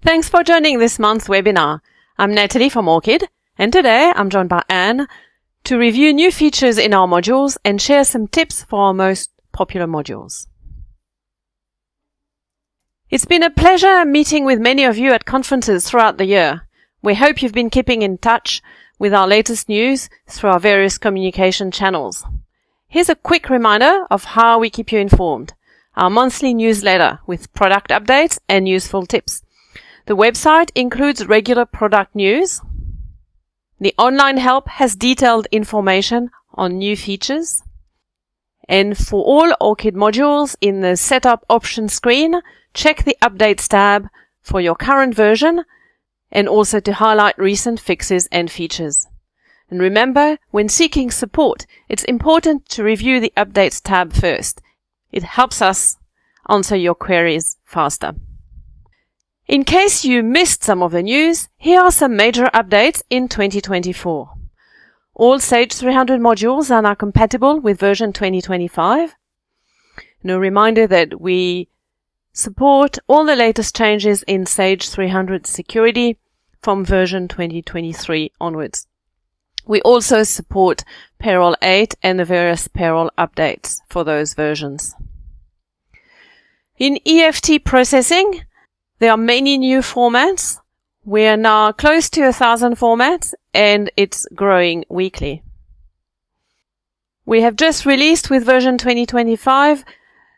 Thanks for joining this month's webinar. I'm Natalie from Orchid, and today I'm joined by Anne to review new features in our modules and share some tips for our most popular modules. It's been a pleasure meeting with many of you at conferences throughout the year. We hope you've been keeping in touch with our latest news through our various communication channels. Here's a quick reminder of how we keep you informed. Our monthly newsletter with product updates and useful tips. The website includes regular product news. The online help has detailed information on new features. And for all Orchid modules in the Setup Options screen, check the Updates tab for your current version and also to highlight recent fixes and features. And remember, when seeking support, it's important to review the Updates tab first. It helps us answer your queries faster. In case you missed some of the news, here are some major updates in 2024. All Sage 300 modules are now compatible with version 2025. And a reminder that we support all the latest changes in Sage 300 security from version 2023 onwards. We also support Payroll 8 and the various payroll updates for those versions. In EFT Processing, there are many new formats. We are now close to 1,000 formats and it's growing weekly. We have just released with version 2025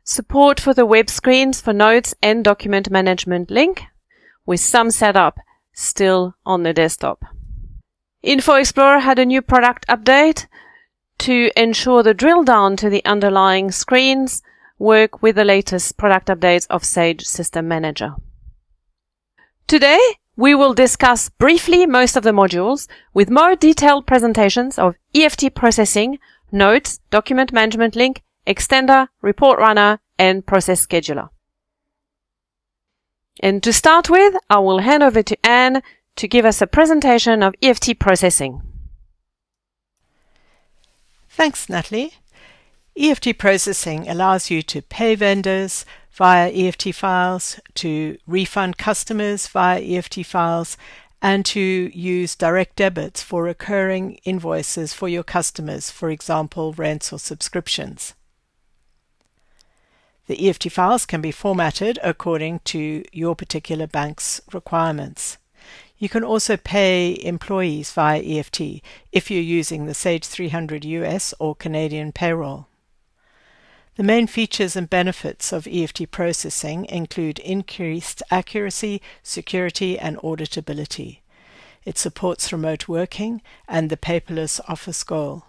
support for the web screens for notes and document management link, with some setup still on the desktop. Info Explorer had a new product update to ensure the drill down to the underlying screens work with the latest product updates of Sage System Manager. Today, we will discuss briefly most of the modules with more detailed presentations of EFT Processing, Notes, Document Management Link, Extender, Report Runner, and Process Scheduler. And to start with, I will hand over to Anne to give us a presentation of EFT Processing. Thanks, Natalie. EFT Processing allows you to pay vendors via EFT files, to refund customers via EFT files, and to use direct debits for recurring invoices for your customers, for example, rents or subscriptions. The EFT files can be formatted according to your particular bank's requirements. You can also pay employees via EFT if you're using the Sage 300 US or Canadian payroll. The main features and benefits of EFT processing include increased accuracy, security, and auditability. It supports remote working and the paperless office goal.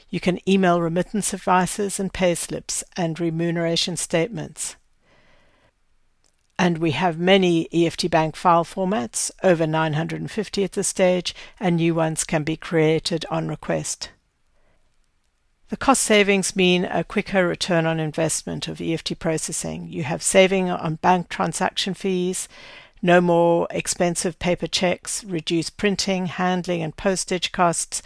You can email remittance advices and payslips and remuneration statements. And we have many EFT Bank file formats, over 950 at this stage, and new ones can be created on request. The cost savings mean a quicker return on investment of EFT processing. You have saving on bank transaction fees, no more expensive paper checks, reduced printing, handling and postage costs,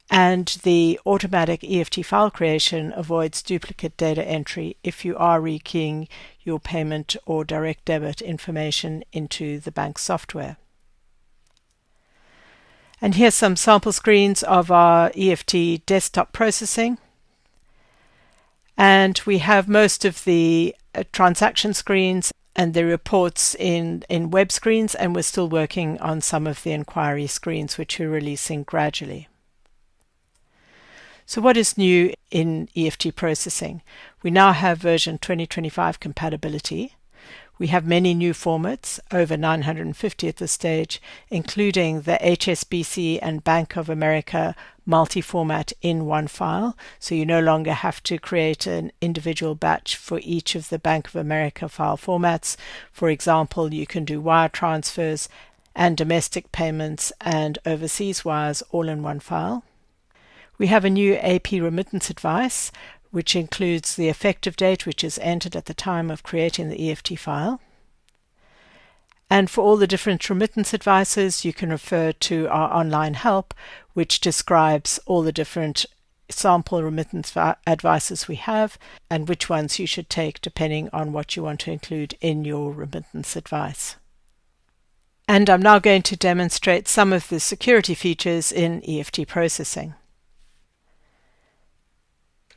and the automatic EFT file creation avoids duplicate data entry if you are rekeying your payment or direct debit information into the bank software. And here's some sample screens of our EFT desktop processing. And we have most of the transaction screens and the reports in web screens, and we're still working on some of the inquiry screens, which we're releasing gradually. So what is new in EFT processing? We now have version 2025 compatibility. We have many new formats, over 950 at this stage, including the HSBC and Bank of America multi-format in one file. So you no longer have to create an individual batch for each of the Bank of America file formats. For example, you can do wire transfers and domestic payments and overseas wires all in one file. We have a new AP remittance advice, which includes the effective date, which is entered at the time of creating the EFT file. And for all the different remittance advices, you can refer to our online help, which describes all the different sample remittance advices we have and which ones you should take depending on what you want to include in your remittance advice. And I'm now going to demonstrate some of the security features in EFT processing.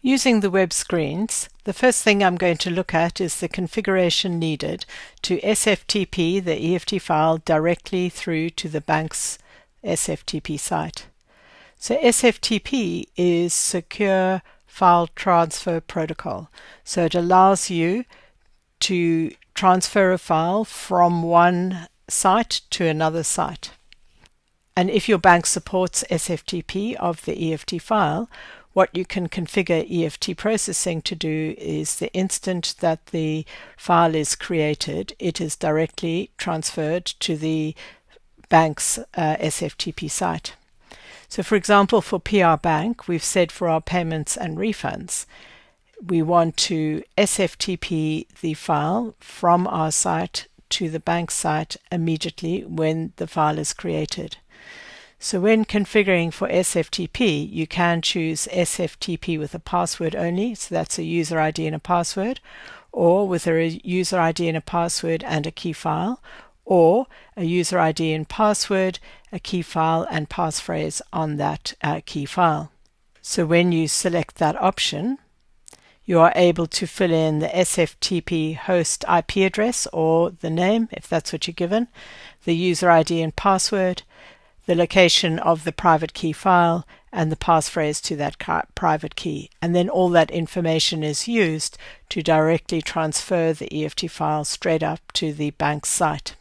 Using the web screens, the first thing I'm going to look at is the configuration needed to SFTP the EFT file directly through to the bank's SFTP site. So SFTP is Secure File Transfer Protocol. So it allows you to transfer a file from one site to another site. And if your bank supports SFTP of the EFT file, what you can configure EFT processing to do is the instant that the file is created, it is directly transferred to the bank's SFTP site. So for example, for PR Bank, we've said for our payments and refunds, we want to SFTP the file from our site to the bank site immediately when the file is created. So when configuring for SFTP, you can choose SFTP with a password only, so that's a user ID and a password, or with a user ID and a password and a key file, or a user ID and password, a key file, and passphrase on that key file. So when you select that option, you are able to fill in the SFTP host IP address or the name, if that's what you're given, the user ID and password, the location of the private key file, and the passphrase to that private key. And then all that information is used to directly transfer the EFT file straight up to the bank's site.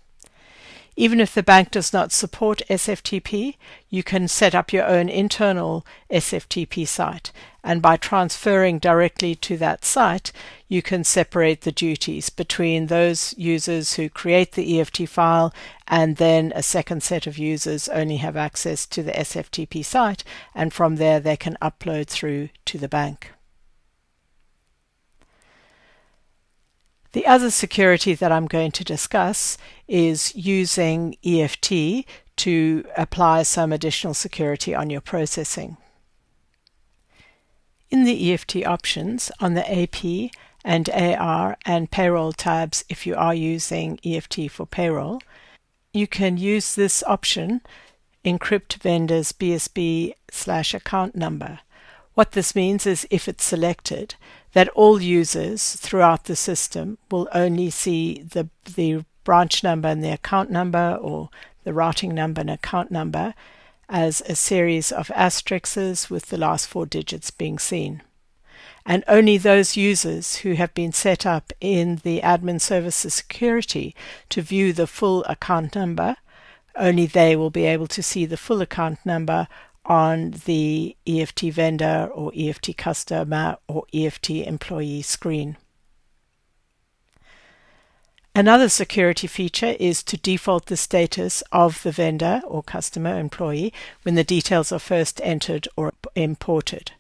Even if the bank does not support SFTP, you can set up your own internal SFTP site. And by transferring directly to that site, you can separate the duties between those users who create the EFT file, and then a second set of users only have access to the SFTP site, and from there they can upload through to the bank. The other security that I'm going to discuss is using EFT to apply some additional security on your processing. In the EFT options on the AP and AR and payroll tabs, if you are using EFT for payroll, you can use this option, encrypt vendor's BSB/account number. What this means is, if it's selected, that all users throughout the system will only see the branch number and the account number, or the routing number and account number, as a series of asterisks with the last 4 digits being seen. And only those users who have been set up in the admin services security to view the full account number, only they will be able to see the full account number on the EFT vendor or EFT customer or EFT employee screen. Another security feature is to default the status of the vendor or customer employee when the details are first entered or imported.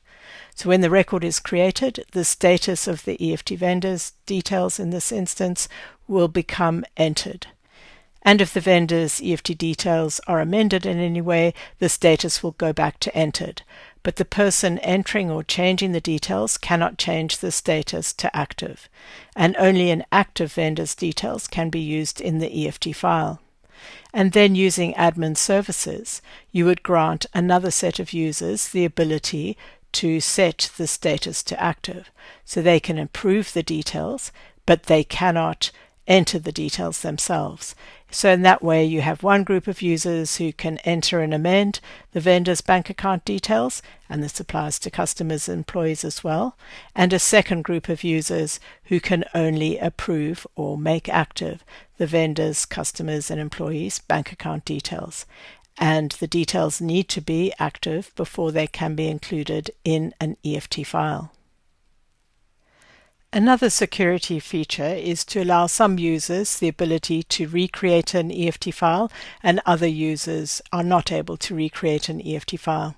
So when the record is created, the status of the EFT vendor's details in this instance will become entered. And if the vendor's EFT details are amended in any way, the status will go back to entered. But the person entering or changing the details cannot change the status to active. And only an active vendor's details can be used in the EFT file. And then using admin services, you would grant another set of users the ability to set the status to active. So they can approve the details, but they cannot enter the details themselves. So in that way, you have one group of users who can enter and amend the vendor's bank account details, and this applies to customers and employees as well, and a second group of users who can only approve or make active the vendor's, customers and employees' bank account details. And the details need to be active before they can be included in an EFT file. Another security feature is to allow some users the ability to recreate an EFT file, and other users are not able to recreate an EFT file.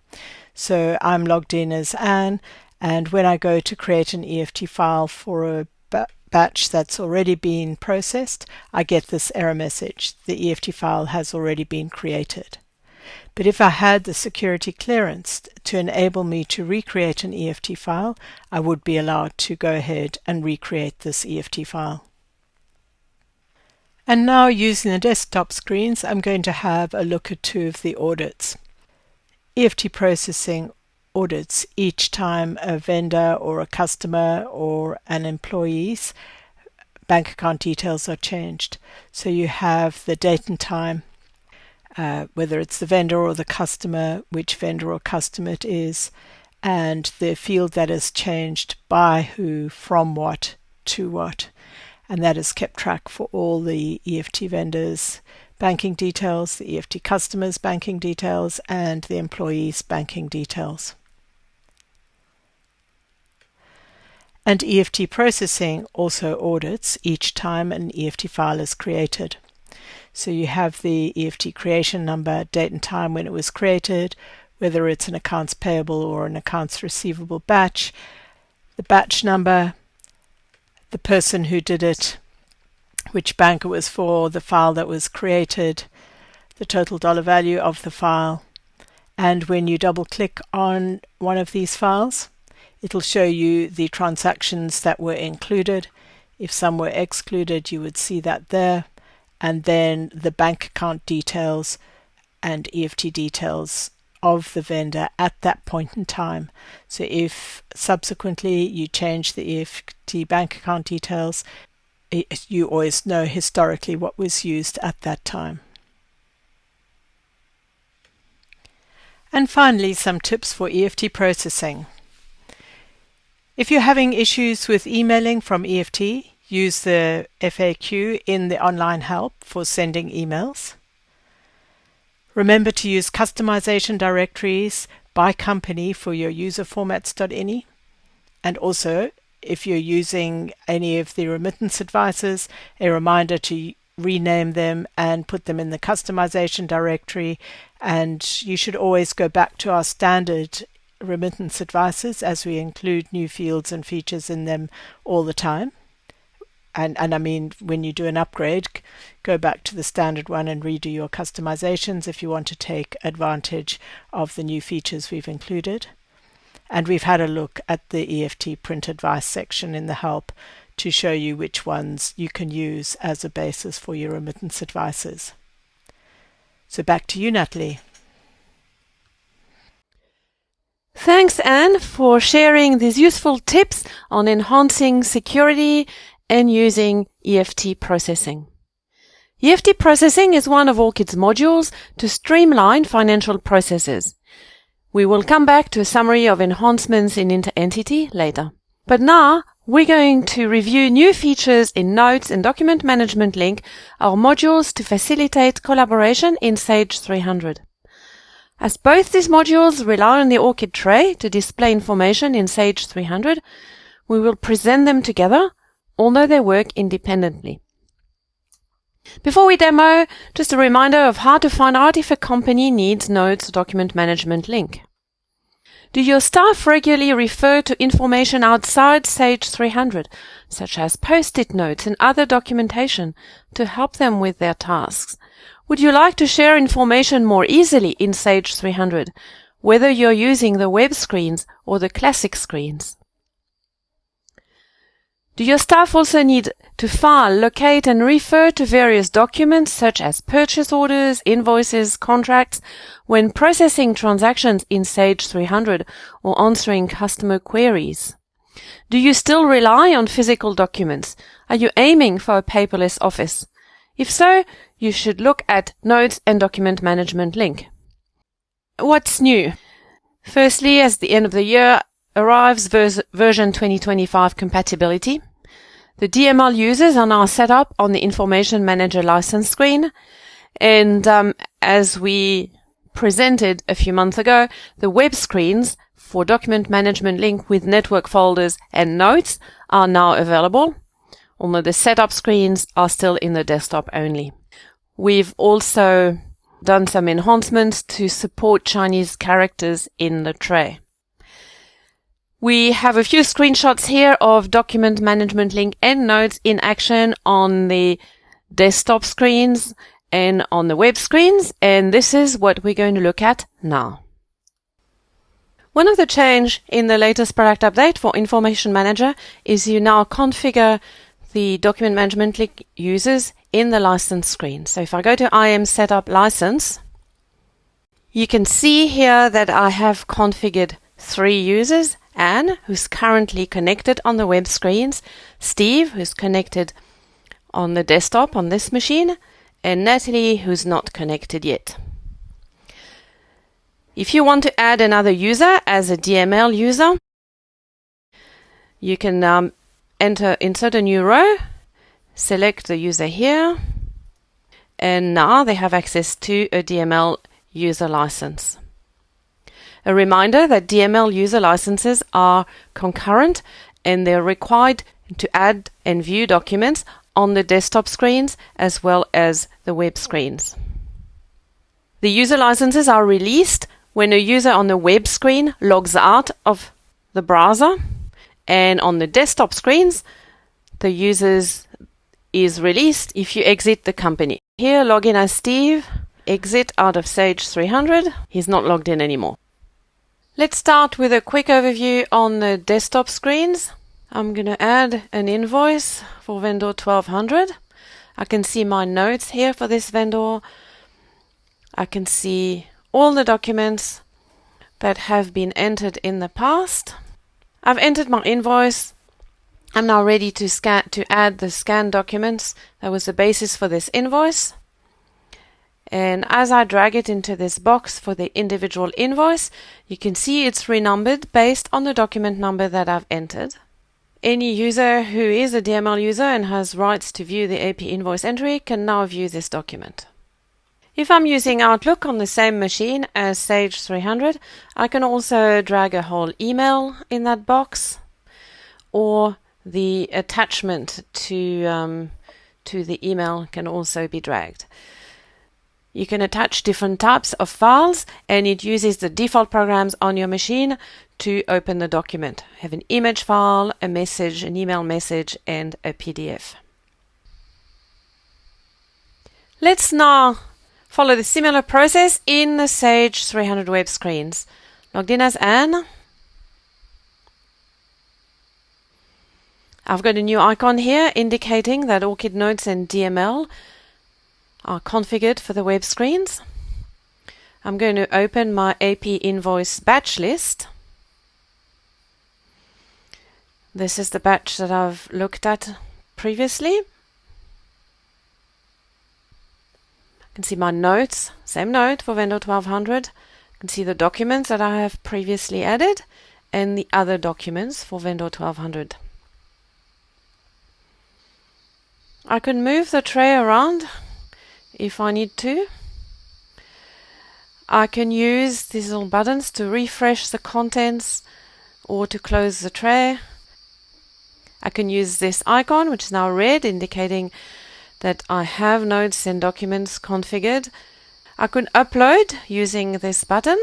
So I'm logged in as Anne, and when I go to create an EFT file for a batch that's already been processed, I get this error message: the EFT file has already been created. But if I had the security clearance to enable me to recreate an EFT file, I would be allowed to go ahead and recreate this EFT file. And now, using the desktop screens, I'm going to have a look at two of the audits. EFT Processing audits each time a vendor or a customer or an employee's bank account details are changed. So you have the date and time, whether it's the vendor or the customer, which vendor or customer it is, and the field that is changed by who, from what, to what. And that is kept track for all the EFT vendors' banking details, the EFT customers' banking details, and the employees' banking details. And EFT Processing also audits each time an EFT file is created. So you have the EFT creation number, date and time when it was created, whether it's an accounts payable or an accounts receivable batch, the batch number, the person who did it, which bank it was for, the file that was created, the total dollar value of the file. And when you double click on one of these files, it'll show you the transactions that were included. If some were excluded, you would see that there. And then the bank account details and EFT details of the vendor at that point in time. So if subsequently you change the EFT bank account details, you always know historically what was used at that time. And finally, some tips for EFT processing. If you're having issues with emailing from EFT, use the FAQ in the online help for sending emails. Remember to use customization directories by company for your user formats.ini. And also, if you're using any of the remittance advices, a reminder to rename them and put them in the customization directory. And you should always go back to our standard remittance advices, as we include new fields and features in them all the time. And I mean, when you do an upgrade, go back to the standard one and redo your customizations if you want to take advantage of the new features we've included. And we've had a look at the EFT print advice section in the help to show you which ones you can use as a basis for your remittance advices. So back to you, Natalie. Thanks, Anne, for sharing these useful tips on enhancing security and using EFT processing. EFT processing is one of Orchid's modules to streamline financial processes. We will come back to a summary of enhancements in Inter-Entity later. But now, we're going to review new features in Notes and Document Management Link, our modules to facilitate collaboration in Sage 300. As both these modules rely on the Orchid tray to display information in Sage 300, we will present them together, although they work independently. Before we demo, just a reminder of how to find out if a company needs Notes Document Management Link. Do your staff regularly refer to information outside Sage 300, such as post-it notes and other documentation, to help them with their tasks? Would you like to share information more easily in Sage 300, whether you're using the web screens or the classic screens? Do your staff also need to file, locate, and refer to various documents such as purchase orders, invoices, contracts, when processing transactions in Sage 300 or answering customer queries? Do you still rely on physical documents? Are you aiming for a paperless office? If so, you should look at Notes and Document Management Link. What's new? Firstly, as the end of the year arrives, version 2025 compatibility. The DML users are now set up on the Information Manager license screen. And as we presented a few months ago, the web screens for Document Management Link with network folders and notes are now available, although the setup screens are still in the desktop only. We've also done some enhancements to support Chinese characters in the tray. We have a few screenshots here of Document Management Link and Notes in action on the desktop screens and on the web screens, and this is what we're going to look at now. One of the changes in the latest product update for Information Manager is you now configure the Document Management Link users in the license screen. So if I go to IM Setup License, you can see here that I have configured 3 users: Anne, who's currently connected on the web screens, Steve, who's connected on the desktop on this machine, and Natalie, who's not connected yet. If you want to add another user as a DML user, you can insert a new row, select the user here, and now they have access to a DML user license. A reminder that DML user licenses are concurrent and they're required to add and view documents on the desktop screens as well as the web screens. The user licenses are released when a user on the web screen logs out of the browser, and on the desktop screens, the users is released if you exit the company. Here, log in as Steve, exit out of Sage 300. He's not logged in anymore. Let's start with a quick overview on the desktop screens. I'm going to add an invoice for vendor 1200. I can see my notes here for this vendor. I can see all the documents that have been entered in the past. I've entered my invoice. I'm now ready to add the scanned documents that was the basis for this invoice. And as I drag it into this box for the individual invoice, you can see it's renumbered based on the document number that I've entered. Any user who is a DML user and has rights to view the AP invoice entry can now view this document. If I'm using Outlook on the same machine as Sage 300, I can also drag a whole email in that box, or the attachment to the email can also be dragged. You can attach different types of files, and it uses the default programs on your machine to open the document. Have an image file, a message, an email message, and a PDF. Let's now follow the similar process in the Sage 300 web screens. Logged in as Anne. I've got a new icon here indicating that Orchid Notes and DML are configured for the web screens. I'm going to open my AP invoice batch list. This is the batch that I've looked at previously. I can see my notes, same note for vendor 1200. I can see the documents that I have previously added and the other documents for vendor 1200. I can move the tray around if I need to. I can use these little buttons to refresh the contents or to close the tray. I can use this icon, which is now red, indicating that I have notes and documents configured. I can upload using this button,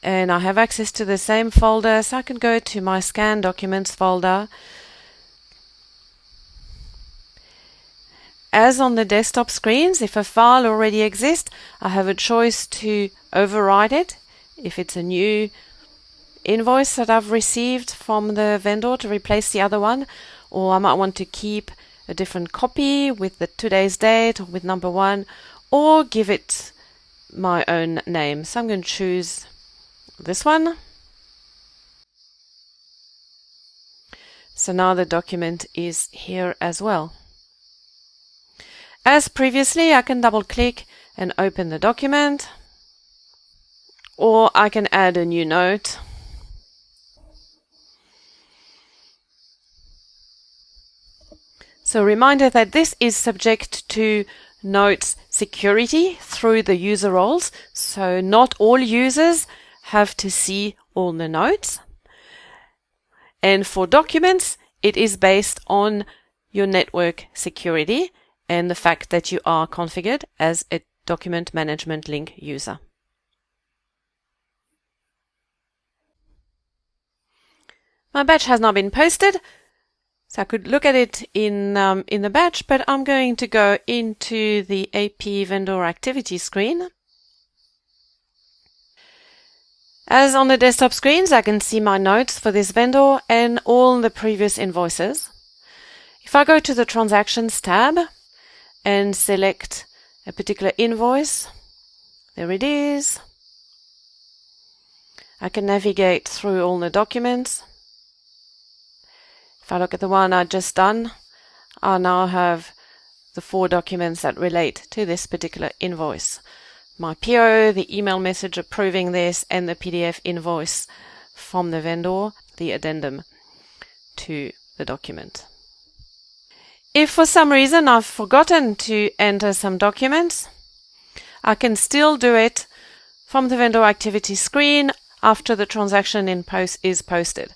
and I have access to the same folder, so I can go to my Scan Documents folder. As on the desktop screens, if a file already exists, I have a choice to overwrite it if it's a new invoice that I've received from the vendor to replace the other one, or I might want to keep a different copy with the today's date or with number 1, or give it my own name. So I'm going to choose this one. So now the document is here as well. As previously, I can double click and open the document, or I can add a new note. So reminder that this is subject to notes security through the user roles. So not all users have to see all the notes. And for documents, it is based on your network security and the fact that you are configured as a document management link user. My batch has now been posted, so I could look at it in the batch, but I'm going to go into the AP vendor activity screen. As on the desktop screens, I can see my notes for this vendor and all the previous invoices. If I go to the Transactions tab and select a particular invoice. There it is. I can navigate through all the documents. If I look at the one I just done, I now have the 4 documents that relate to this particular invoice. My PO, the email message approving this, and the PDF invoice from the vendor, the addendum to the document. If for some reason I've forgotten to enter some documents, I can still do it from the vendor activity screen after the transaction is posted.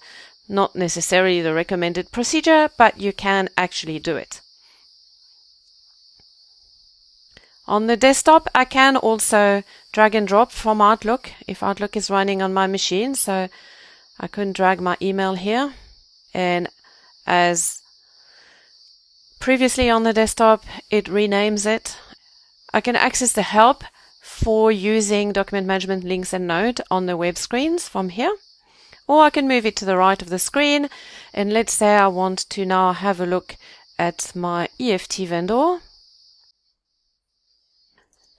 Not necessarily the recommended procedure, but you can actually do it. On the desktop, I can also drag and drop from Outlook if Outlook is running on my machine. So I can drag my email here, and as previously on the desktop, it renames it. I can access the help for using document management links and note on the web screens from here. Or I can move it to the right of the screen, and let's say I want to now have a look at my EFT vendor.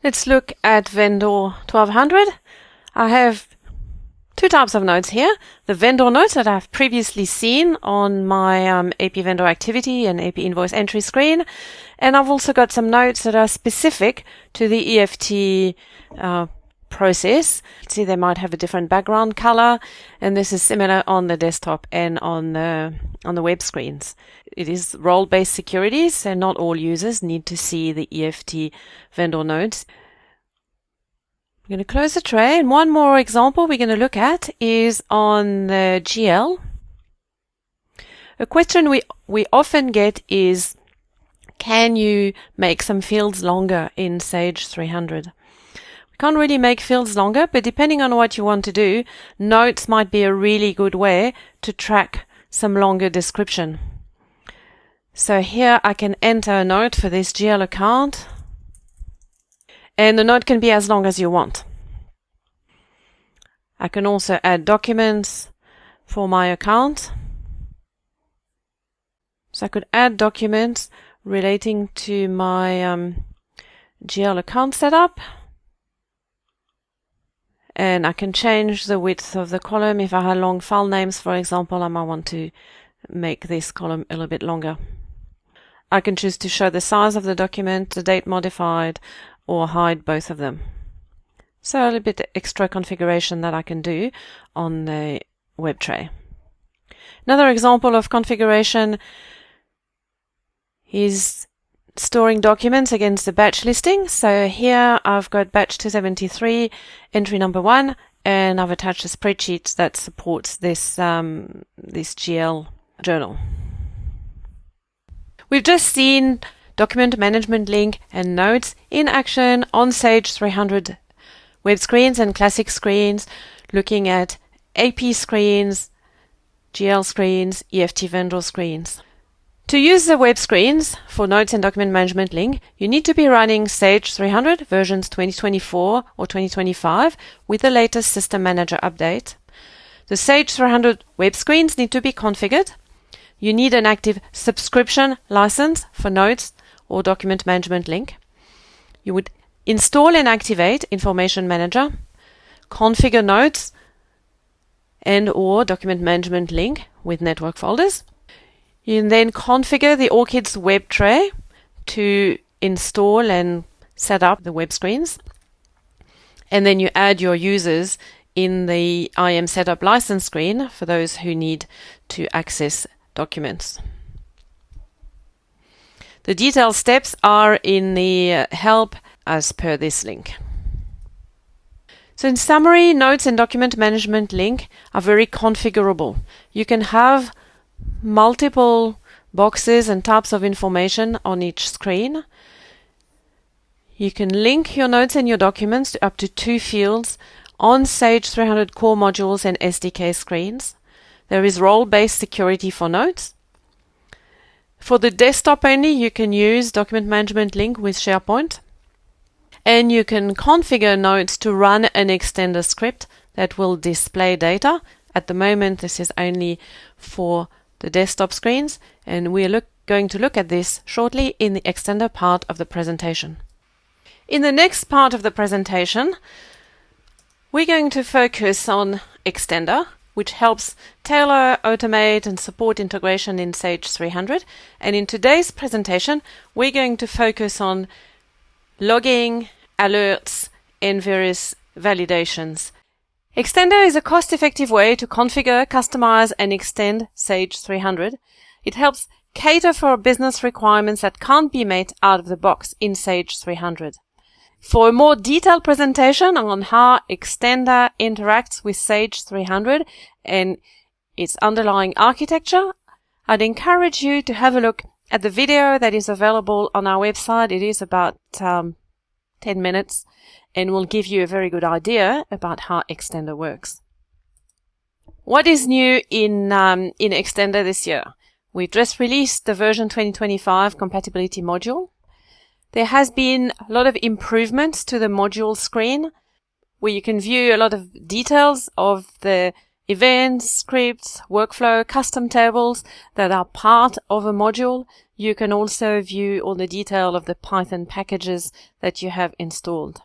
Let's look at vendor 1200. I have 2 types of notes here. The vendor notes that I've previously seen on my AP vendor activity and AP invoice entry screen. And I've also got some notes that are specific to the EFT process. See, they might have a different background color, and this is similar on the desktop and on the web screens. It is role-based security, so not all users need to see the EFT vendor notes. I'm going to close the tray, and one more example we're going to look at is on the GL. A question we often get is, can you make some fields longer in Sage 300? We can't really make fields longer, but depending on what you want to do, notes might be a really good way to track some longer description. So here I can enter a note for this GL account, and the note can be as long as you want. I can also add documents for my account. So I could add documents relating to my GL account setup. And I can change the width of the column. If I had long file names, for example, I might want to make this column a little bit longer. I can choose to show the size of the document, the date modified, or hide both of them. So a little bit extra configuration that I can do on the web tray. Another example of configuration is storing documents against the batch listing. So here I've got batch 273, entry number 1, and I've attached a spreadsheet that supports this GL journal. We've just seen document management link and notes in action on Sage 300 web screens and classic screens, looking at AP screens, GL screens, EFT vendor screens. To use the web screens for notes and document management link, you need to be running Sage 300 versions 2024 or 2025 with the latest System Manager update. The Sage 300 web screens need to be configured. You need an active subscription license for notes or document management link. You would install and activate Information Manager, configure notes and or document management link with network folders. You can then configure the Orchid's web tray to install and set up the web screens. And then you add your users in the IM setup license screen for those who need to access documents. The detailed steps are in the help as per this link. So in summary, notes and document management link are very configurable. You can have multiple boxes and types of information on each screen. You can link your notes and your documents to up to 2 fields on Sage 300 core modules and SDK screens. There is role-based security for notes. For the desktop only, you can use document management link with SharePoint. And you can configure notes to run an extender script that will display data. At the moment, this is only for the desktop screens, and we're going to look at this shortly in the extender part of the presentation. In the next part of the presentation, we're going to focus on extender, which helps tailor, automate, and support integration in Sage 300. And in today's presentation, we're going to focus on logging, alerts, and various validations. Extender is a cost-effective way to configure, customize, and extend Sage 300. It helps cater for business requirements that can't be met out of the box in Sage 300. For a more detailed presentation on how Extender interacts with Sage 300 and its underlying architecture, I'd encourage you to have a look at the video that is available on our website. It is about 10 minutes and will give you a very good idea about how Extender works. What is new in Extender this year? We've just released the version 2025 compatibility module. There has been a lot of improvements to the module screen where you can view a lot of details of the events, scripts, workflow, custom tables that are part of a module. You can also view all the detail of the Python packages that you have installed.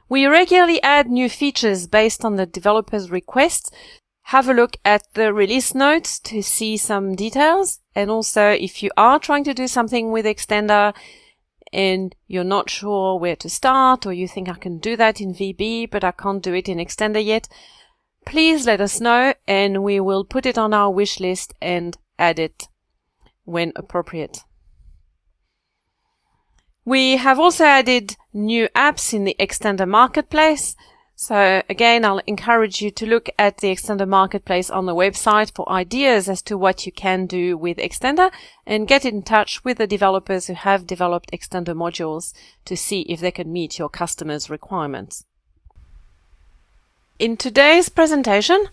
We regularly add new features based on the developers' requests. Have a look at the release notes to see some details. And also, if you are trying to do something with Extender and you're not sure where to start, or you think I can do that in VB, but I can't do it in Extender yet, please let us know and we will put it on our wish list and add it when appropriate. We have also added new apps in the Extender Marketplace. So again, I'll encourage you to look at the Extender Marketplace on the website for ideas as to what you can do with Extender and get in touch with the developers who have developed Extender modules to see if they can meet your customers' requirements. In today's presentation,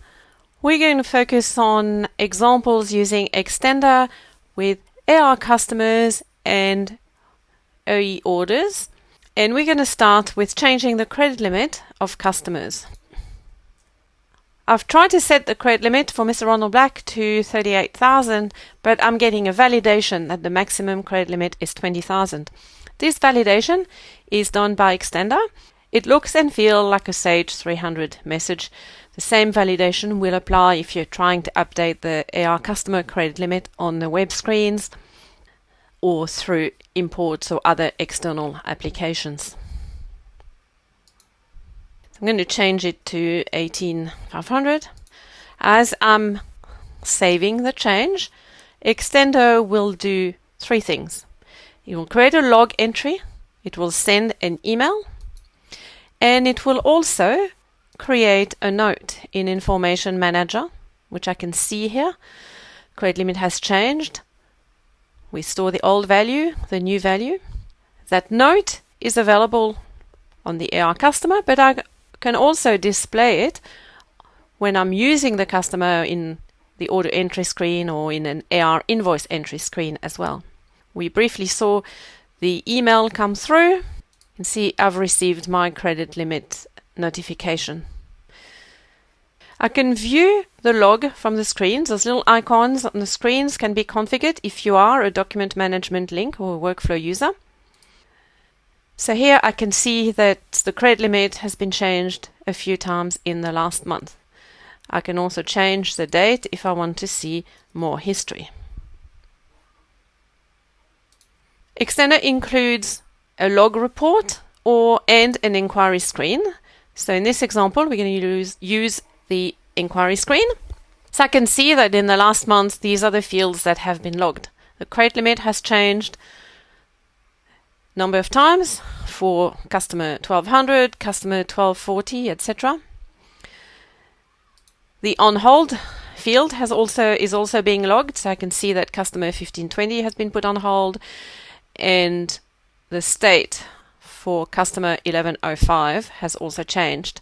we're going to focus on examples using Extender with AR customers and OE orders. And we're going to start with changing the credit limit of customers. I've tried to set the credit limit for Mr. Ronald Black to 38,000, but I'm getting a validation that the maximum credit limit is 20,000. This validation is done by Extender. It looks and feels like a Sage 300 message. The same validation will apply if you're trying to update the AR customer credit limit on the web screens or through imports or other external applications. I'm going to change it to 18,500. As I'm saving the change, Extender will do three things. It will create a log entry, it will send an email, and it will also create a note in Information Manager, which I can see here. Credit limit has changed. We store the old value, the new value. That note is available on the AR customer, but I can also display it when I'm using the customer in the order entry screen or in an AR invoice entry screen as well. We briefly saw the email come through. You can see I've received my credit limit notification. I can view the log from the screens. Those little icons on the screens can be configured if you are a document management link or a workflow user. So here I can see that the credit limit has been changed a few times in the last month. I can also change the date if I want to see more history. Extender includes a log report and an inquiry screen. So in this example, we're going to use the inquiry screen. So I can see that in the last month, these are the fields that have been logged. The credit limit has changed number of times for customer 1200, customer 1240, etc. The on hold field is also being logged, so I can see that customer 1520 has been put on hold, and the state for customer 1105 has also changed.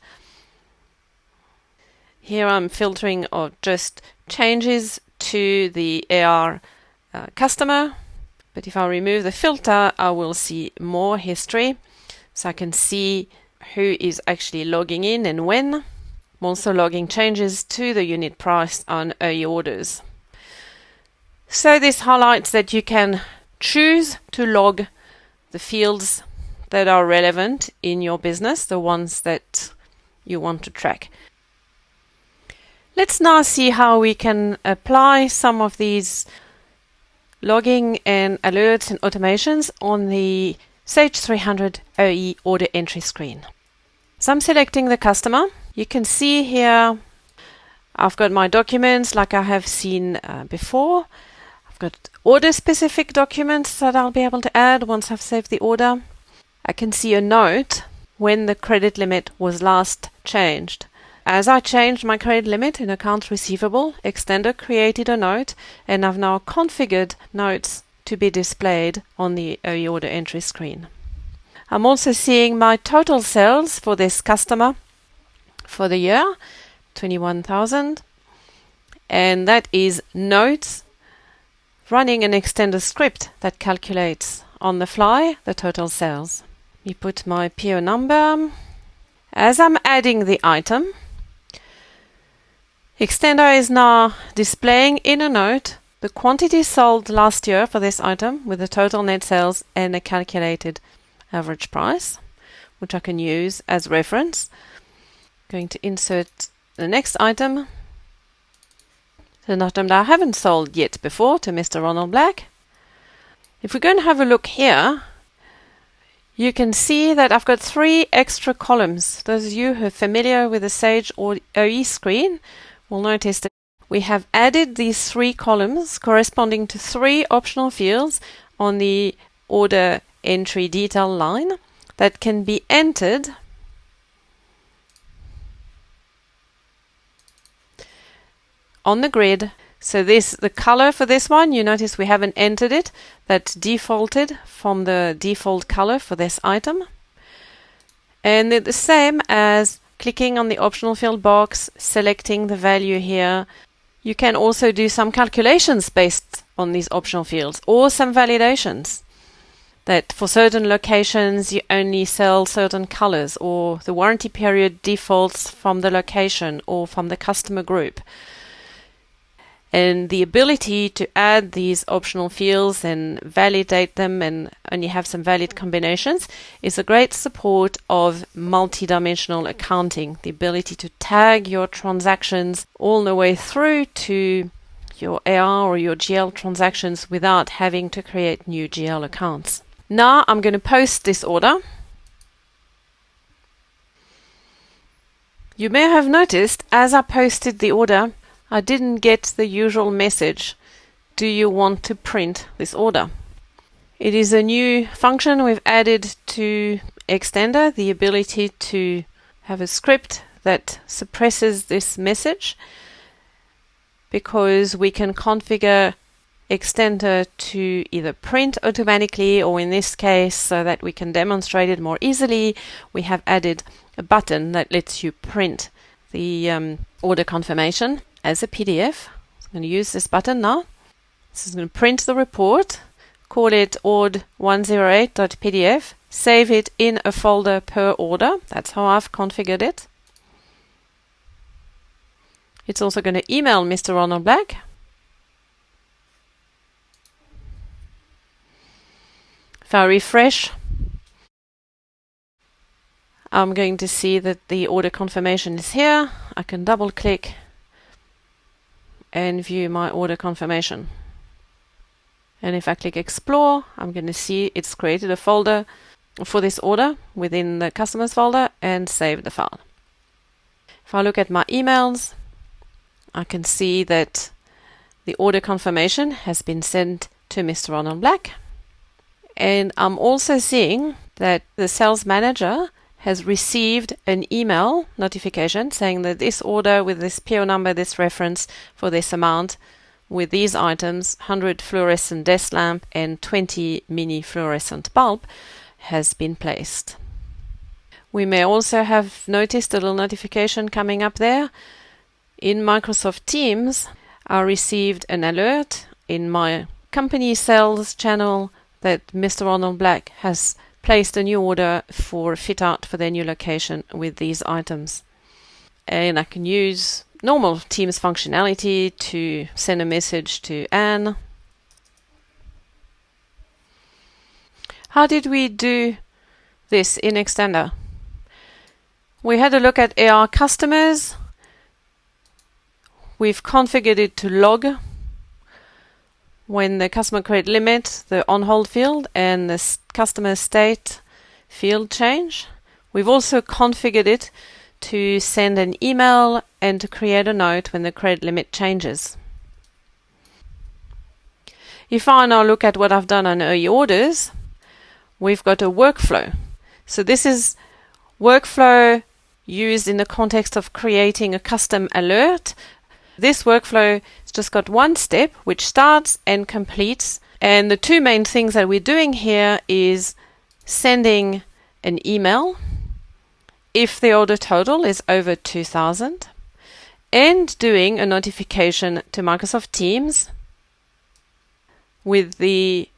Here I'm filtering of just changes to the AR customer, but if I remove the filter, I will see more history. So I can see who is actually logging in and when. I'm also logging changes to the unit price on OE orders. So this highlights that you can choose to log the fields that are relevant in your business, the ones that you want to track. Let's now see how we can apply some of these logging and alerts and automations on the Sage 300 OE order entry screen. So I'm selecting the customer. You can see here I've got my documents like I have seen before. I've got order-specific documents that I'll be able to add once I've saved the order. I can see a note when the credit limit was last changed. As I changed my credit limit in accounts receivable, Extender created a note, and I've now configured notes to be displayed on the OE order entry screen. I'm also seeing my total sales for this customer for the year, 21,000, and that is notes running an Extender script that calculates on the fly the total sales. We put my PO number. As I'm adding the item, Extender is now displaying in a note the quantity sold last year for this item with the total net sales and a calculated average price, which I can use as reference. Going to insert the next item, an item that I haven't sold yet before, to Mr. Ronald Black. If we're going to have a look here, you can see that I've got 3 extra columns. Those of you who are familiar with the Sage OE screen will notice that we have added these 3 columns corresponding to 3 optional fields on the order entry detail line that can be entered on the grid. So the color for this one, you notice we haven't entered it. That's defaulted from the default color for this item. And they're the same as clicking on the optional field box, selecting the value here. You can also do some calculations based on these optional fields or some validations. That for certain locations you only sell certain colors, or the warranty period defaults from the location or from the customer group. And the ability to add these optional fields and validate them and only have some valid combinations is a great support of multidimensional accounting. The ability to tag your transactions all the way through to your AR or your GL transactions without having to create new GL accounts. Now I'm going to post this order. You may have noticed as I posted the order, I didn't get the usual message, do you want to print this order? It is a new function we've added to Extender, the ability to have a script that suppresses this message, because we can configure Extender to either print automatically, or in this case, so that we can demonstrate it more easily, we have added a button that lets you print the order confirmation as a PDF. So I'm going to use this button now. This is going to print the report, call it ord108.pdf, save it in a folder per order. That's how I've configured it. It's also going to email Mr. Ronald Black. If I refresh, I'm going to see that the order confirmation is here. I can double click and view my order confirmation. And if I click explore, I'm going to see it's created a folder for this order within the customers folder and save the file. If I look at my emails, I can see that the order confirmation has been sent to Mr. Ronald Black. And I'm also seeing that the sales manager has received an email notification saying that this order with this PO number, this reference for this amount, with these items, 100 fluorescent desk lamp and 20 mini fluorescent bulb, has been placed. We may also have noticed a little notification coming up there. In Microsoft Teams, I received an alert in my company sales channel that Mr. Ronald Black has placed a new order for fit out for their new location with these items. And I can use normal Teams functionality to send a message to Anne How did we do this in Extender? We had a look at AR customers. We've configured it to log when the customer credit limit, the on-hold field, and the customer state field change. We've also configured it to send an email and to create a note when the credit limit changes. If I now look at what I've done on early orders, we've got a workflow. So this is workflow used in the context of creating a custom alert. This workflow has just got one step which starts and completes. And the two main things that we're doing here is sending an email if the order total is over 2,000 and doing a notification to Microsoft Teams with the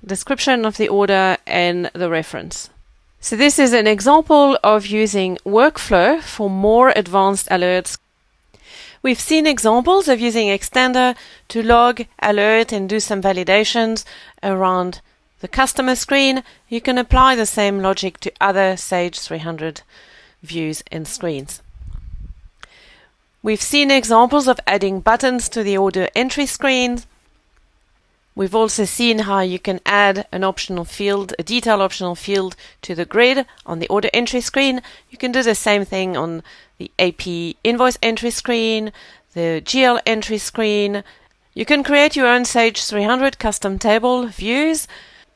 description of the order and the reference. So this is an example of using workflow for more advanced alerts. We've seen examples of using Extender to log, alert, and do some validations around the customer screen. You can apply the same logic to other Sage 300 views and screens. We've seen examples of adding buttons to the order entry screen. We've also seen how you can add an optional field, a detail optional field to the grid on the order entry screen. You can do the same thing on the AP invoice entry screen, the GL entry screen. You can create your own Sage 300 custom table views.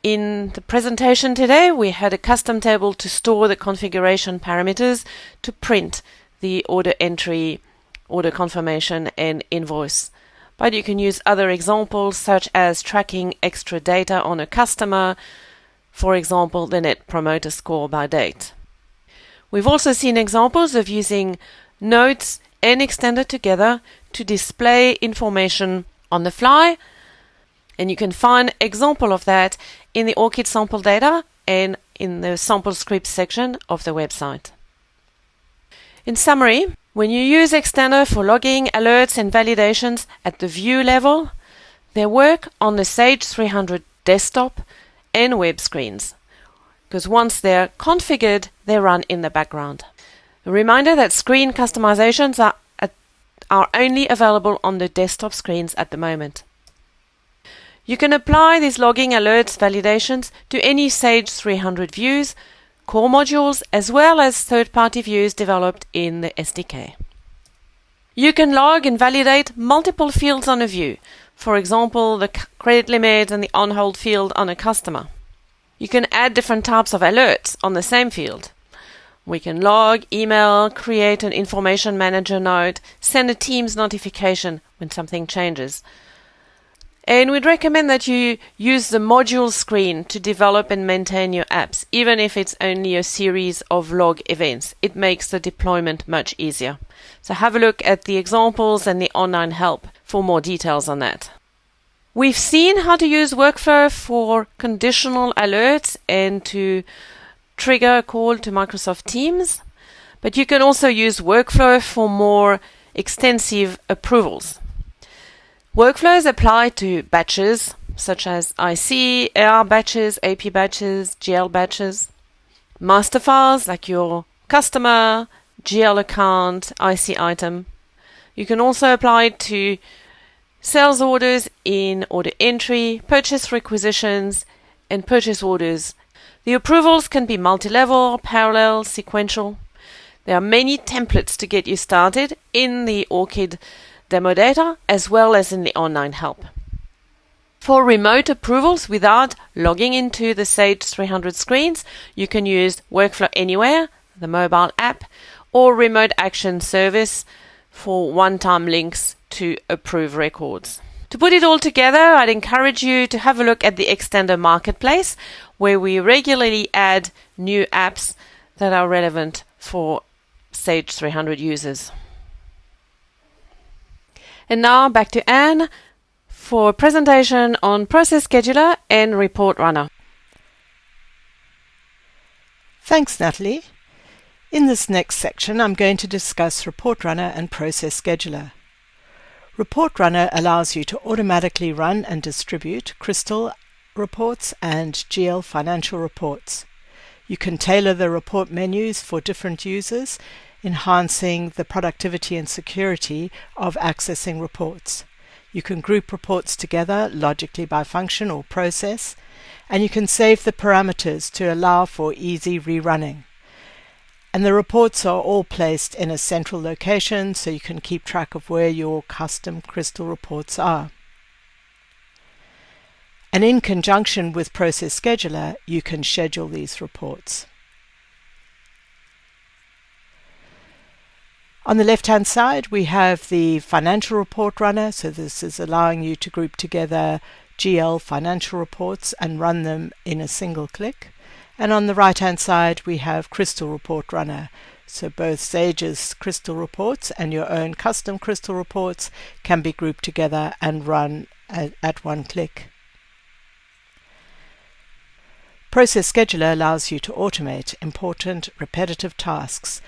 In the presentation today, we had a custom table to store the configuration parameters to print the order entry, order confirmation, and invoice. But you can use other examples such as tracking extra data on a customer, for example, the Net Promoter Score by date. We've also seen examples of using notes and Extender together to display information on the fly, and you can find an example of that in the Orchid sample data and in the sample scripts section of the website. In summary, when you use Extender for logging, alerts, and validations at the view level, they work on the Sage 300 desktop and web screens, because once they're configured, they run in the background. A reminder that screen customizations are only available on the desktop screens at the moment. You can apply these logging, alerts, validations to any Sage 300 views, core modules, as well as third-party views developed in the SDK. You can log and validate multiple fields on a view, for example, the credit limit and the on-hold field on a customer. You can add different types of alerts on the same field. We can log, email, create an information manager note, send a Teams notification when something changes. And we'd recommend that you use the module screen to develop and maintain your apps, even if it's only a series of log events. It makes the deployment much easier. So have a look at the examples and the online help for more details on that. We've seen how to use workflow for conditional alerts and to trigger a call to Microsoft Teams, but you can also use workflow for more extensive approvals. Workflows apply to batches such as IC, AR batches, AP batches, GL batches, master files like your customer, GL account, IC item. You can also apply it to sales orders in order entry, purchase requisitions, and purchase orders. The approvals can be multi-level, parallel, sequential. There are many templates to get you started in the Orchid demo data as well as in the online help. For remote approvals without logging into the Sage 300 screens, you can use Workflow Anywhere, the mobile app, or Remote Action Service for one-time links to approve records. To put it all together, I'd encourage you to have a look at the Extender Marketplace, where we regularly add new apps that are relevant for Sage 300 users. And now back to Anne for a presentation on Process Scheduler and Report Runner. Thanks, Natalie. In this next section, I'm going to discuss Report Runner and Process Scheduler. Report Runner allows you to automatically run and distribute Crystal reports and GL financial reports. You can tailor the report menus for different users, enhancing the productivity and security of accessing reports. You can group reports together logically by function or process, and you can save the parameters to allow for easy rerunning. And the reports are all placed in a central location, so you can keep track of where your custom crystal reports are. And in conjunction with Process Scheduler, you can schedule these reports. On the left-hand side, we have the financial report runner. So this is allowing you to group together GL financial reports and run them in a single click. And on the right-hand side, we have Crystal Report Runner. So both Sage's Crystal reports and your own custom Crystal reports can be grouped together and run at one click. Process Scheduler allows you to automate important repetitive tasks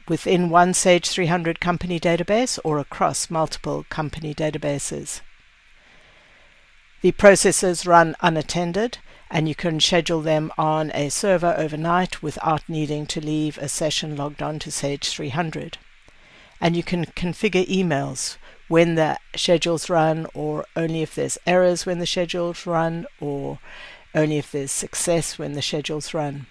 within one Sage 300 company database or across multiple company databases. The processes run unattended, and you can schedule them on a server overnight without needing to leave a session logged on to Sage 300. And you can configure emails when the schedules run, or only if there's errors when the schedules run, or only if there's success when the schedules run.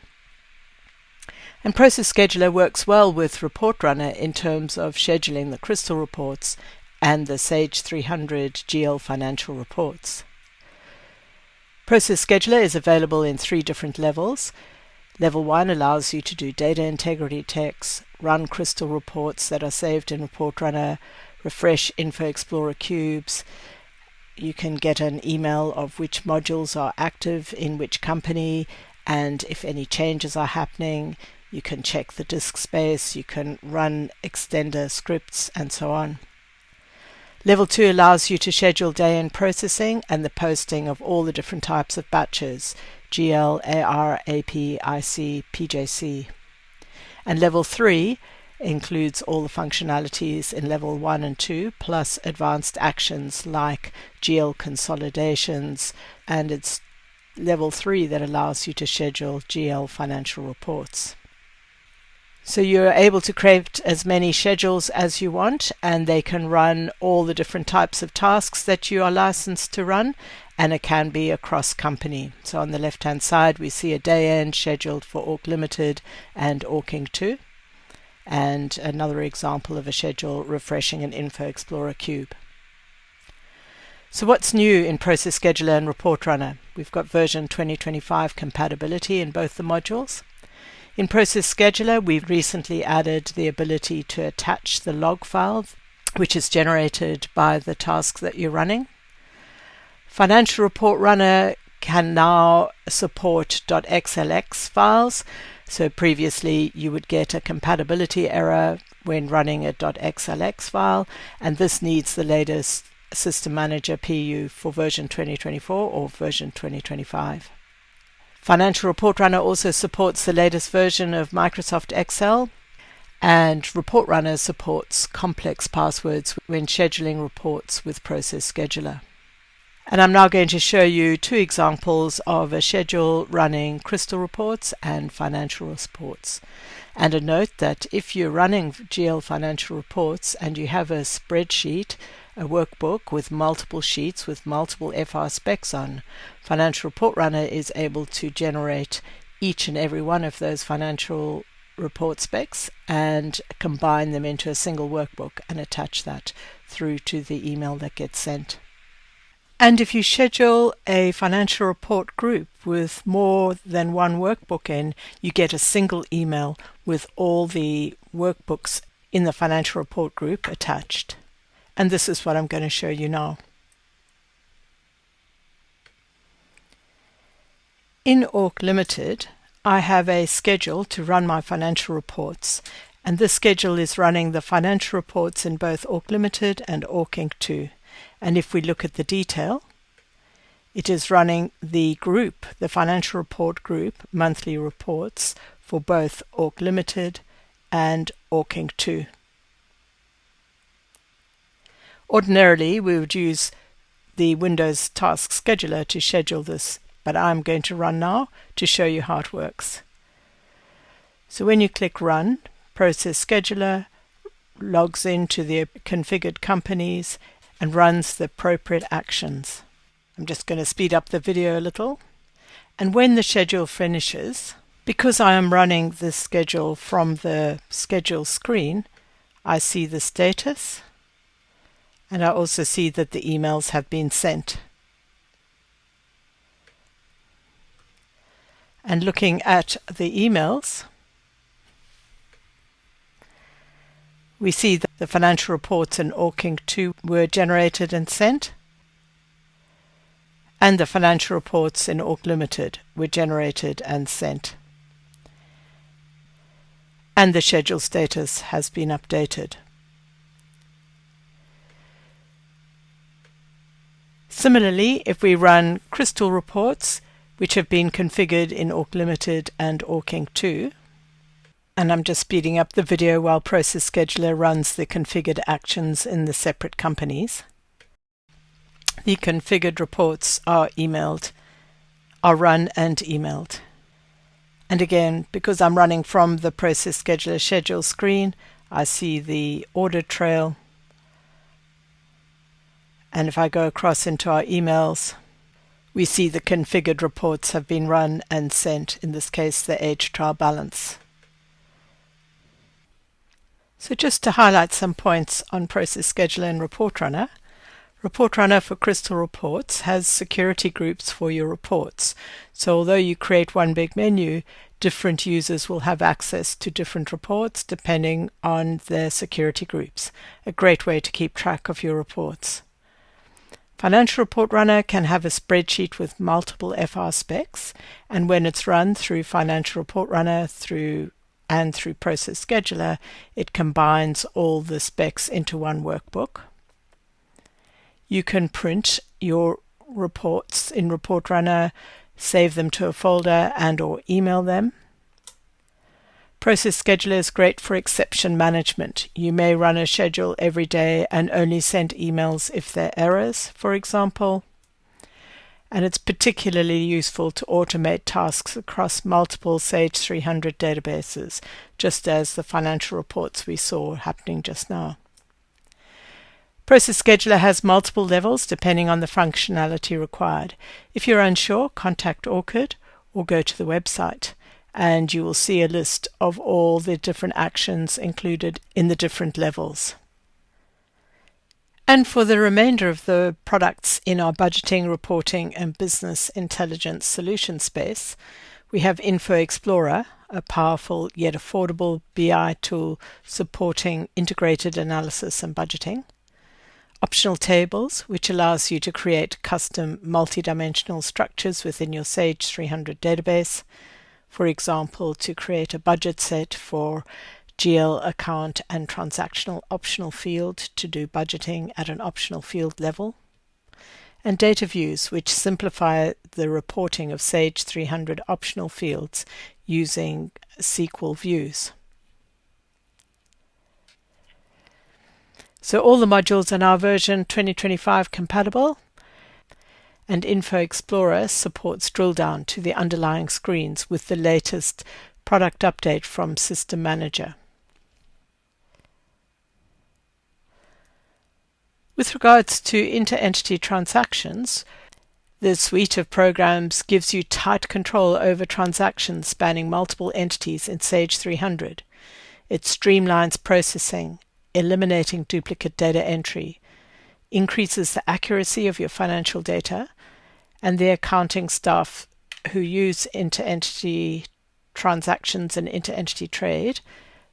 And Process Scheduler works well with Report Runner in terms of scheduling the Crystal reports and the Sage 300 GL financial reports. Process Scheduler is available in 3 different levels. Level 1 allows you to do data integrity checks, run Crystal reports that are saved in Report Runner, refresh Info Explorer cubes. You can get an email of which modules are active in which company and if any changes are happening. You can check the disk space, you can run extender scripts, and so on. Level 2 allows you to schedule day-end processing and the posting of all the different types of batches, GL, AR, AP, IC, PJC. And Level 3 includes all the functionalities in Level 1 and 2, plus advanced actions like GL consolidations, and it's Level 3 that allows you to schedule GL financial reports. So you're able to create as many schedules as you want, and they can run all the different types of tasks that you are licensed to run, and it can be across company. So on the left-hand side, we see a day-end scheduled for Orc Limited and Orking 2, and another example of a schedule refreshing an Info Explorer cube. So what's new in Process Scheduler and Report Runner? We've got version 2025 compatibility in both the modules. In Process Scheduler, we've recently added the ability to attach the log file, which is generated by the task that you're running. Financial Report Runner can now support .xlx files. So previously, you would get a compatibility error when running a .xlx file, and this needs the latest System Manager PU for version 2024 or version 2025. Financial Report Runner also supports the latest version of Microsoft Excel, and Report Runner supports complex passwords when scheduling reports with Process Scheduler. And I'm now going to show you 2 examples of a schedule running Crystal reports and financial reports. And a note that if you're running GL financial reports and you have a spreadsheet, a workbook with multiple sheets with multiple FR specs on, Financial Report Runner is able to generate each and every one of those financial report specs and combine them into a single workbook and attach that through to the email that gets sent. And if you schedule a financial report group with more than one workbook in, you get a single email with all the workbooks in the financial report group attached. And this is what I'm going to show you now. In Orc Limited, I have a schedule to run my financial reports, and this schedule is running the financial reports in both Orc Limited and Orc Inc. 2. And if we look at the detail, it is running the group, the financial report group, monthly reports for both Orc Limited and Orc Inc. 2. Ordinarily, we would use the Windows Task Scheduler to schedule this but I'm going to run now to show you how it works. So when you click Run, Process Scheduler logs into the configured companies and runs the appropriate actions. I'm just going to speed up the video a little. And when the schedule finishes, because I am running this schedule from the schedule screen, I see the status, and I also see that the emails have been sent. And looking at the emails, we see that the financial reports in Orchid 2 were generated and sent, and the financial reports in Orchid Limited were generated and sent. And the schedule status has been updated. Similarly, if we run Crystal reports, which have been configured in Orchid Limited and Orchid 2, and I'm just speeding up the video while Process Scheduler runs the configured actions in the separate companies. The configured reports are run and emailed. And again, because I'm running from the Process Scheduler schedule screen, I see the order trail. And if I go across into our emails, we see the configured reports have been run and sent, in this case the age trial balance. So just to highlight some points on Process Scheduler and Report Runner, Report Runner for Crystal Reports has security groups for your reports. So although you create one big menu, different users will have access to different reports depending on their security groups. A great way to keep track of your reports. Financial Report Runner can have a spreadsheet with multiple FR specs, and when it's run through Financial Report Runner through Process Scheduler, it combines all the specs into one workbook. You can print your reports in Report Runner, save them to a folder and/or email them. Process Scheduler is great for exception management. You may run a schedule every day and only send emails if there are errors, for example. And it's particularly useful to automate tasks across multiple Sage 300 databases, just as the financial reports we saw happening just now. Process Scheduler has multiple levels depending on the functionality required. If you're unsure, contact Orchid or go to the website, and you will see a list of all the different actions included in the different levels. And for the remainder of the products in our budgeting, reporting, and business intelligence solution space, we have Info Explorer, a powerful yet affordable BI tool supporting integrated analysis and budgeting. Optional Tables, which allows you to create custom multidimensional structures within your Sage 300 database. For example, to create a budget set for GL account and transactional optional field to do budgeting at an optional field level. And data views, which simplify the reporting of Sage 300 optional fields using SQL views. So all the modules are now version 2025 compatible, and Info Explorer supports drill down to the underlying screens with the latest product update from System Manager. With regards to inter-entity transactions, the suite of programs gives you tight control over transactions spanning multiple entities in Sage 300. It streamlines processing, eliminating duplicate data entry, increases the accuracy of your financial data, and the accounting staff who use inter-entity transactions and inter-entity trade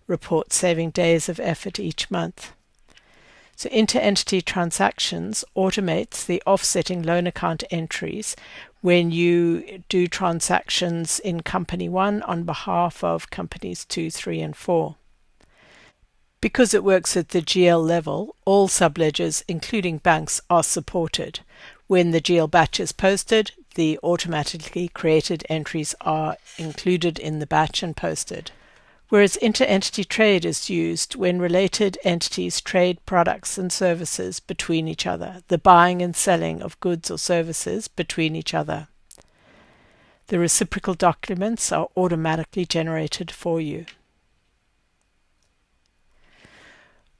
report saving days of effort each month. So inter-entity transactions automates the offsetting loan account entries when you do transactions in Company 1 on behalf of Companies 2, 3, and 4. Because it works at the GL level, all subledgers, including banks, are supported. When the GL batch is posted, the automatically created entries are included in the batch and posted. Whereas inter-entity trade is used when related entities trade products and services between each other, the buying and selling of goods or services between each other. The reciprocal documents are automatically generated for you.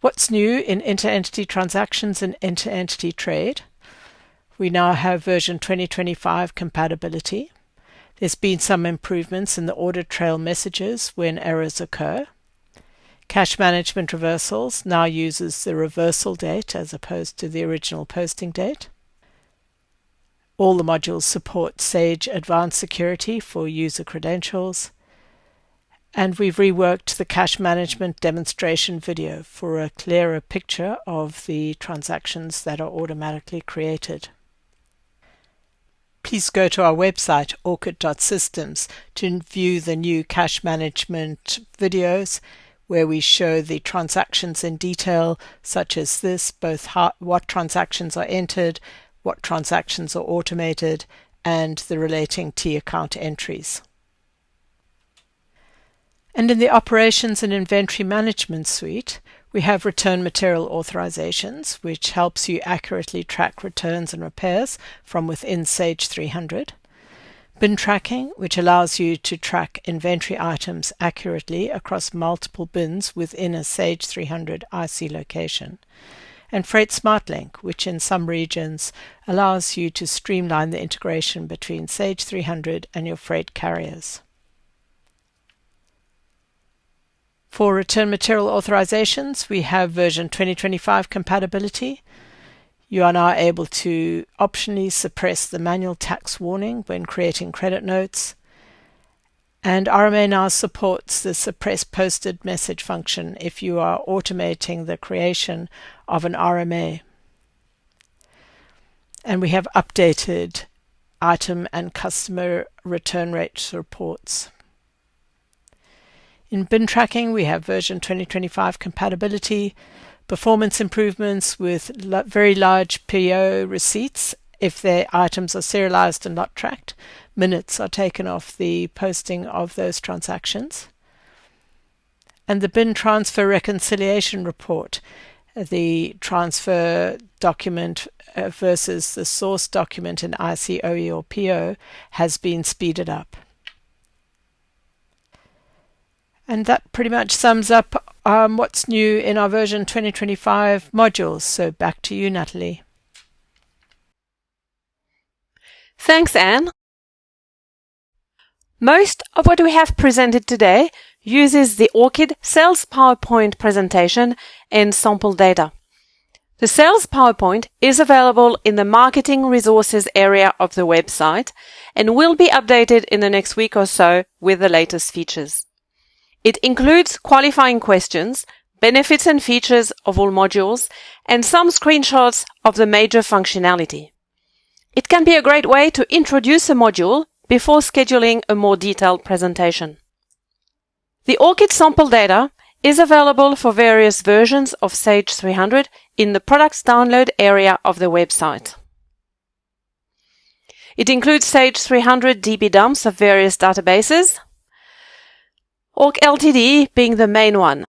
What's new in inter-entity transactions and inter-entity trade? We now have version 2025 compatibility. There's been some improvements in the audit trail messages when errors occur. Cash management reversals now uses the reversal date as opposed to the original posting date. All the modules support Sage Advanced Security for user credentials. And we've reworked the cash management demonstration video for a clearer picture of the transactions that are automatically created. Please go to our website, orchid.systems, to view the new cash management videos, where we show the transactions in detail, such as this, both what transactions are entered, what transactions are automated, and the relating T-account entries. And in the Operations and Inventory Management suite, we have return material authorizations, which helps you accurately track returns and repairs from within Sage 300. Bin tracking, which allows you to track inventory items accurately across multiple bins within a Sage 300 IC location. And Freight SmartLink, which in some regions allows you to streamline the integration between Sage 300 and your freight carriers. For return material authorizations, we have version 2025 compatibility. You are now able to optionally suppress the manual tax warning when creating credit notes. And RMA now supports the suppress posted message function if you are automating the creation of an RMA. And we have updated item and customer return rate reports. In bin tracking, we have version 2025 compatibility, performance improvements with very large PO receipts. If their items are serialized and not tracked, minutes are taken off the posting of those transactions. And the bin transfer reconciliation report, the transfer document versus the source document in IC, OE, or PO, has been speeded up. And that pretty much sums up what's new in our version 2025 modules. So back to you, Natalie. Thanks, Anne. Most of what we have presented today uses the Orchid sales PowerPoint presentation and sample data. The sales PowerPoint is available in the marketing resources area of the website and will be updated in the next week or so with the latest features. It includes qualifying questions, benefits and features of all modules, and some screenshots of the major functionality. It can be a great way to introduce a module before scheduling a more detailed presentation. The Orchid sample data is available for various versions of Sage 300 in the products download area of the website. It includes Sage 300 DB dumps of various databases, Orc Ltd being the main one.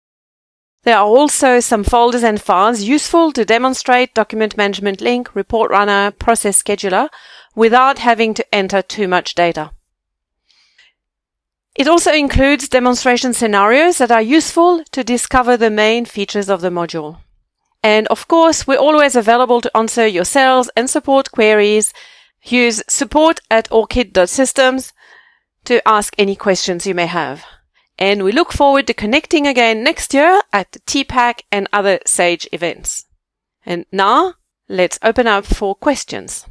There are also some folders and files useful to demonstrate document management link, report runner, process scheduler without having to enter too much data. It also includes demonstration scenarios that are useful to discover the main features of the module. And of course, we're always available to answer your sales and support queries. Use support@orchid.systems to ask any questions you may have. And we look forward to connecting again next year at the TPAC and other Sage events. And now, let's open up for questions.